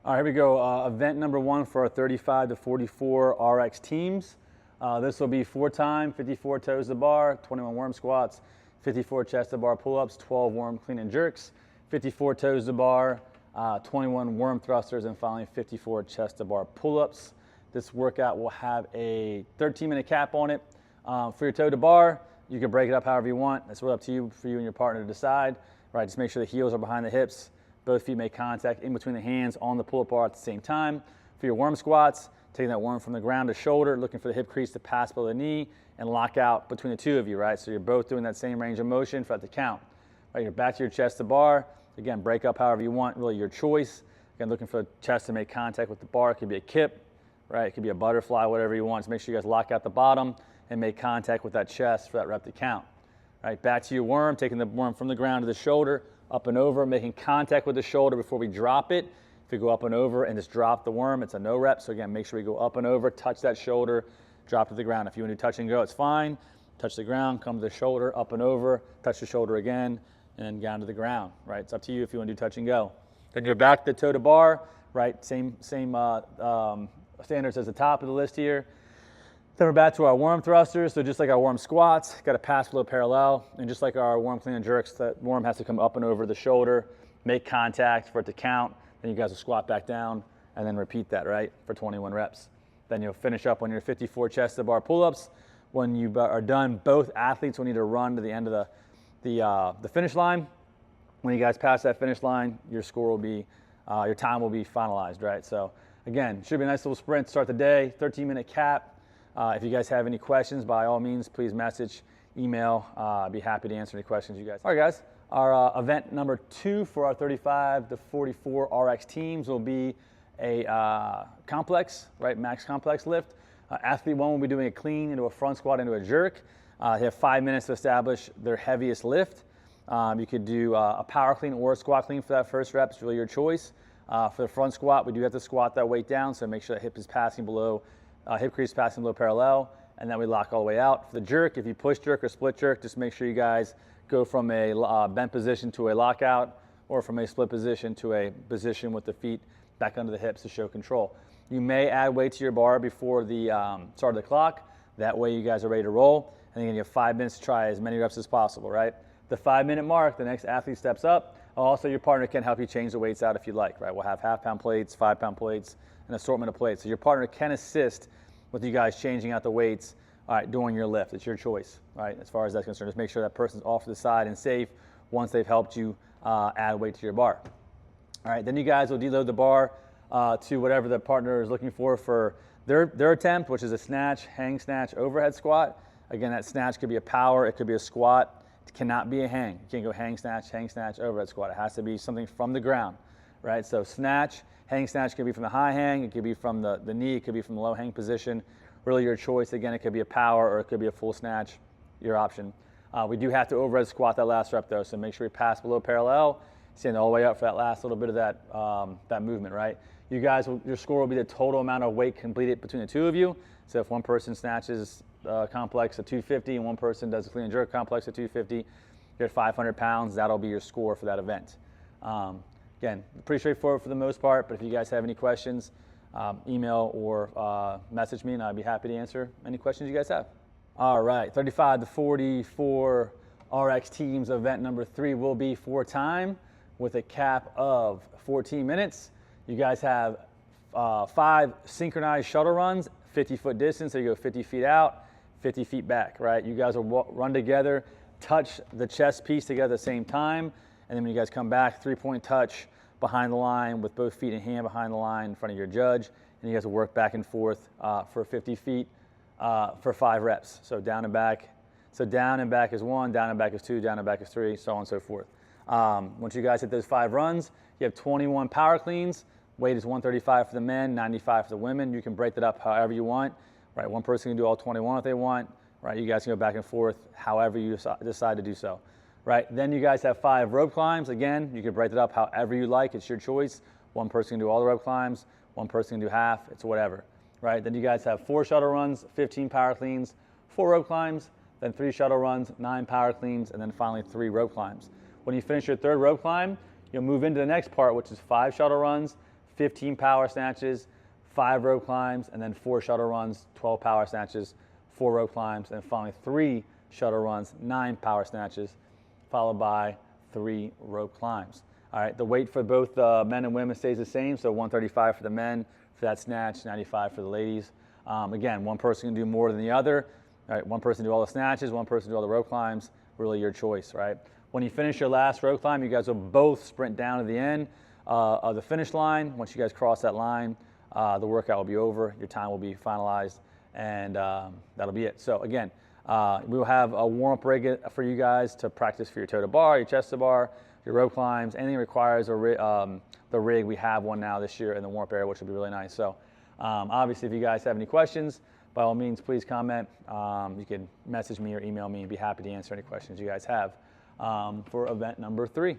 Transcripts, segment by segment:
All right, here we go. Event number one for our 35 to 44 RX teams. This will be 4-time, 54 toes to bar, 21 worm squats, 54 chest to bar pull-ups, 12 worm clean and jerks, 54 toes to bar, 21 worm thrusters, and finally 54 chest to bar pull-ups. This workout will have a 13-minute cap on it. For your toe to bar, you can break it up however you want. That's really up to you, for you and your partner to decide. Right, just make sure the heels are behind the hips. Both feet make contact in between the hands on the pull-up bar at the same time. For your worm squats, taking that worm from the ground to shoulder, looking for the hip crease to pass below the knee and lock out between the two of you, right? So you're both doing that same range of motion for that to count. Right, you're back to your chest to bar. Again, break up however you want, really your choice. Again, looking for the chest to make contact with the bar. It could be a kip, right? It could be a butterfly, whatever you want. Just make sure you guys lock out the bottom and make contact with that chest for that rep to count. Right, back to your worm, taking the worm from the ground to the shoulder, up and over, making contact with the shoulder before we drop it. If we go up and over and just drop the worm, it's a no rep. So again, make sure we go up and over, touch that shoulder, drop to the ground. If you want to do touch and go, it's fine. Touch the ground, come to the shoulder, up and over, touch the shoulder again, and then down to the ground, right? It's up to you if you want to do touch and go. Then you're back to the toe to bar, right? Same standards as the top of the list here. Then we're back to our worm thrusters. So just like our worm squats, got to pass below parallel. And just like our worm clean and jerks, that worm has to come up and over the shoulder, make contact for it to count. Then you guys will squat back down and then repeat that, right, for 21 reps. Then you'll finish up on your 54 chest to bar pull-ups. When you are done, both athletes will need to run to the end of the finish line. When you guys pass that finish line, your score will be, your time will be finalized, right? So again, should be a nice little sprint to start the day, 13-minute cap. If you guys have any questions, by all means, please message, email. I'd be happy to answer any questions you guys. All right, guys. Our event number 2 for our 35 to 44 RX teams will be a complex, right, max complex lift. Athlete 1 will be doing a clean into a front squat into a jerk. They have 5 minutes to establish their heaviest lift. You could do a power clean or a squat clean for that first rep. It's really your choice. For the front squat, we do have to squat that weight down, so make sure that hip is passing below. Hip crease passing below parallel, and then we lock all the way out. For the jerk, if you push jerk or split jerk, just make sure you guys go from a bent position to a lockout, or from a split position to a position with the feet back under the hips to show control. You may add weight to your bar before the start of the clock. That way you guys are ready to roll, and then you have 5 minutes to try as many reps as possible, right? The 5-minute mark, the next athlete steps up. Also, your partner can help you change the weights out if you like, right? We'll have half-pound plates, 5-pound plates, an assortment of plates. So your partner can assist with you guys changing out the weights, all right, during your lift. It's your choice, right? As far as that's concerned, just make sure that person's off to the side and safe once they've helped you add weight to your bar. All right, then you guys will deload the bar to whatever the partner is looking for their attempt, which is a snatch, hang snatch, overhead squat. Again, that snatch could be a power, it could be a squat. It cannot be a hang. You can't go hang snatch, overhead squat. It has to be something from the ground, right? So snatch, hang snatch could be from the high hang, it could be from the knee, it could be from the low hang position. Really your choice. Again, it could be a power or it could be a full snatch, your option. We do have to overhead squat that last rep though, so make sure we pass below parallel, stand all the way up for that last little bit of that movement, right? You guys, your score will be the total amount of weight completed between the two of you. So if one person snatches complex at 250 and one person does a clean and jerk complex at 250, you're at 500 pounds, that'll be your score for that event. Again, pretty straightforward for the most part, but if you guys have any questions, email or message me and I'd be happy to answer any questions you guys have. All right, 35 to 44 RX teams event number 3 will be 4-time with a cap of 14 minutes. You guys have 5 synchronized shuttle runs, 50-foot distance, so you go 50 feet out, 50 feet back, right? You guys will run together, touch the chest piece together at the same time, and then when you guys come back, 3-point touch behind the line with both feet and hand behind the line in front of your judge, and you guys will work back and forth for 50 feet for 5 reps. So down and back. So down and back is 1, down and back is 2, down and back is 3, so on and so forth. Once you guys hit those 5 runs, you have 21 power cleans. Weight is 135 for the men, 95 for the women. You can break that up however you want, right? One person can do all 21 if they want, right? You guys can go back and forth however you decide to do so, right? Then you guys have 5 rope climbs. Again, you can break it up however you like. It's your choice. One person can do all the rope climbs. One person can do half. It's whatever, right? Then you guys have 4 shuttle runs, 15 power cleans, 4 rope climbs, then 3 shuttle runs, 9 power cleans, and then finally 3 rope climbs. When you finish your 3rd rope climb, you'll move into the next part, which is 5 shuttle runs, 15 power snatches, 5 rope climbs, and then 4 shuttle runs, 12 power snatches, 4 rope climbs, and finally 3 shuttle runs, 9 power snatches, followed by 3 rope climbs. All right, the weight for both men and women stays the same, so 135 for the men for that snatch, 95 for the ladies. Again, one person can do more than the other. All right, one person do all the snatches, one person do all the rope climbs, really your choice, right? When you finish your last rope climb, you guys will both sprint down to the end of the finish line. Once you guys cross that line, the workout will be over, your time will be finalized, and that'll be it. So again, we will have a warm-up rig for you guys to practice for your toe to bar, your chest to bar, your rope climbs, anything that requires the rig. We have one now this year in the warm-up area, which will be really nice. So obviously, if you guys have any questions, by all means, please comment. You can message me or email me and be happy to answer any questions you guys have for event number 3.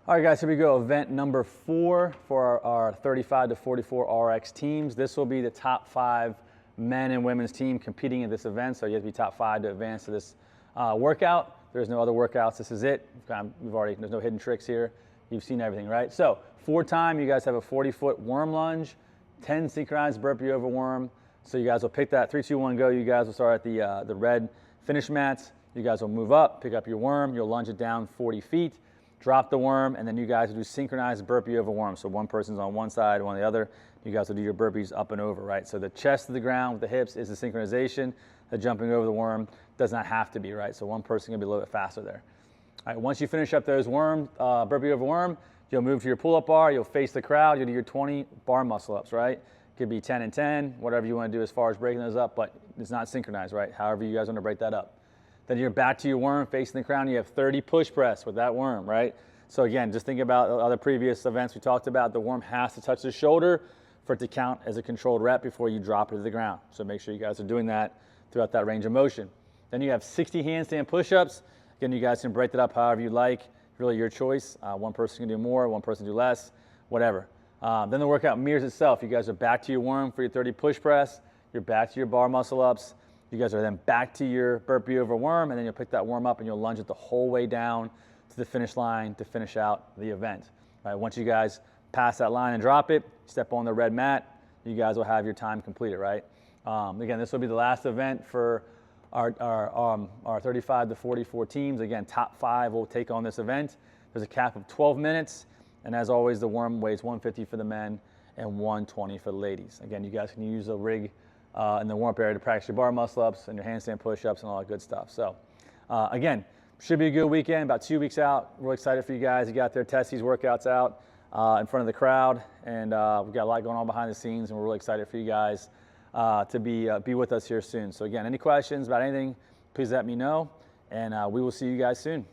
All right, guys, here we go. Event number 4 for our 35 to 44 RX teams. This will be the top 5 men and women's team competing in this event. So you have to be top 5 to advance to this workout. There's no other workouts. This is it. There's no hidden tricks here. You've seen everything, right? So 4 time, you guys have a 40-foot worm lunge, 10 synchronized burpee over worm. So you guys will pick that 3, 2, 1, go. You guys will start at the red finish mats. You guys will move up, pick up your worm. You'll lunge it down 40 feet, drop the worm, and then you guys will do synchronized burpee over worm. So one person's on one side, one on the other. You guys will do your burpees up and over, right? So the chest to the ground with the hips is the synchronization. The jumping over the worm does not have to be, right? So one person can be a little bit faster there. All right, once you finish up those burpee over worm, you'll move to your pull-up bar. You'll face the crowd. You'll do your 20 bar muscle-ups, right? Could be 10 and 10, whatever you want to do as far as breaking those up, but it's not synchronized, right? However you guys want to break that up. Then you're back to your worm, facing the crowd. You have 30 push press with that worm, right? So again, just think about other previous events we talked about. The worm has to touch the shoulder for it to count as a controlled rep before you drop it to the ground. So make sure you guys are doing that throughout that range of motion. Then you have 60 handstand push-ups. Again, you guys can break that up however you like. Really your choice. One person can do more, one person can do less, whatever. Then the workout mirrors itself. You guys are back to your worm for your 30 push press. You're back to your bar muscle ups. You guys are then back to your burpee over worm, and then you'll pick that worm up and you'll lunge it the whole way down to the finish line to finish out the event. All right, once you guys pass that line and drop it, step on the red mat, you guys will have your time completed, right? Again, this will be the last event for our 35 to 44 teams. Again, top 5 will take on this event. There's a cap of 12 minutes. And as always, the worm weighs 150 for the men and 120 for the ladies. Again, you guys can use the rig in the warm-up area to practice your bar muscle-ups and your handstand push-ups and all that good stuff. So, again, should be a good weekend, about 2 weeks out. Really excited for you guys. You got their test these workouts out in front of the crowd. And we've got a lot going on behind the scenes, and we're really excited for you guys to be with us here soon. So, again, any questions about anything, please let me know. And we will see you guys soon.